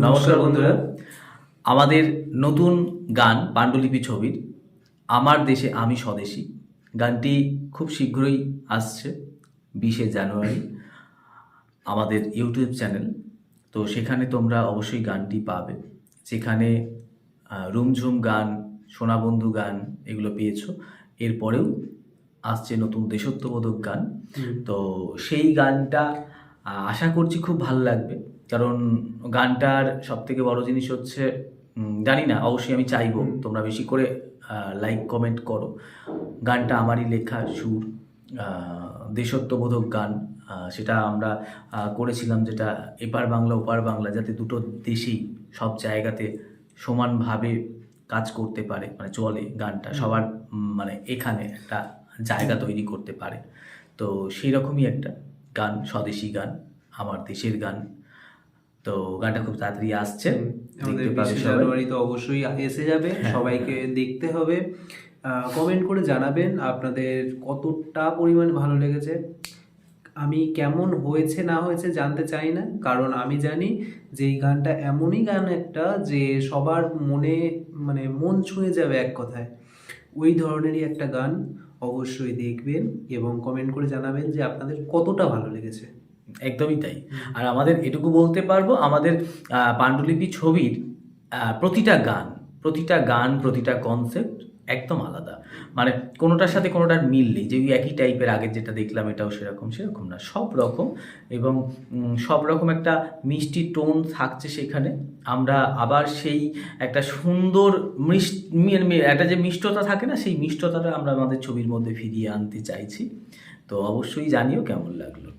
নমস্কার বন্ধুরা, আমাদের নতুন গান পাণ্ডুলিপি ছবির আমার দেশে আমি স্বদেশী গানটি খুব শীঘ্রই আসছে 20শে জানুয়ারি আমাদের ইউটিউব চ্যানেল। তো সেখানে তোমরা অবশ্যই গানটি পাবে, যেখানে রুমঝুম গান, সোনাবন্ধু গান এগুলো পেয়েছো। এরপরেও আসছে নতুন দেশত্ববোধক গান। তো সেই গানটা আশা করছি খুব ভালো লাগবে, কারণ গানটার সবথেকে বড় জিনিস হচ্ছে জানি না, অবশ্যই আমি চাইবো তোমরা বেশি করে লাইক কমেন্ট করো। গানটা আমারই লেখা সুর, দেশত্ববোধক গান। সেটা আমরা করেছিলাম, যেটা এপার বাংলা ওপার বাংলা, যাতে দুটো দেশেই সব জায়গাতে সমানভাবে কাজ করতে পারে, মানে চলে গানটা সবার, মানে এখানে একটা জায়গা তৈরি করতে পারে। তো সেই রকমই একটা গান, স্বদেশী গান, আমার দেশের গান। তো গানটা খুব তাড়াতাড়ি আসছে, আমাদের 20শে জানুয়ারি তো অবশ্যই এসে যাবে। সবাইকে দেখতে হবে। কমেন্ট করে জানাবেন আপনাদের কতটা পরিমাণ ভালো লেগেছে। আমি কেমন হয়েছে না হয়েছে জানতে চাই না, কারণ আমি জানি যে এই গানটা এমনই গান একটা যে সবার মনে, মানে মন ছুঁয়ে যাবে এক কথায়। ওই ধরনেরই একটা গান। অবশ্যই দেখবেন এবং কমেন্ট করে জানাবেন যে আপনাদের কতটা ভালো লেগেছে। একদমই তাই। আর আমাদের এটুকু বলতে পারবো, আমাদের পাণ্ডুলিপি ছবির প্রতিটা গান প্রতিটা কনসেপ্ট একদম আলাদা, মানে কোনোটার সাথে কোনোটার মিল নেই যে একই টাইপের আগের যেটা দেখলাম এটাও সেরকম না, সব রকম। এবং সব রকম একটা মিষ্টি টোন থাকছে সেখানে। আমরা আবার সেই একটা সুন্দর একটা যে মিষ্টতা থাকে না, সেই মিষ্টতাটা আমরা আমাদের ছবির মধ্যে ফিরিয়ে আনতে চাইছি। তো অবশ্যই জানিও কেমন লাগলো।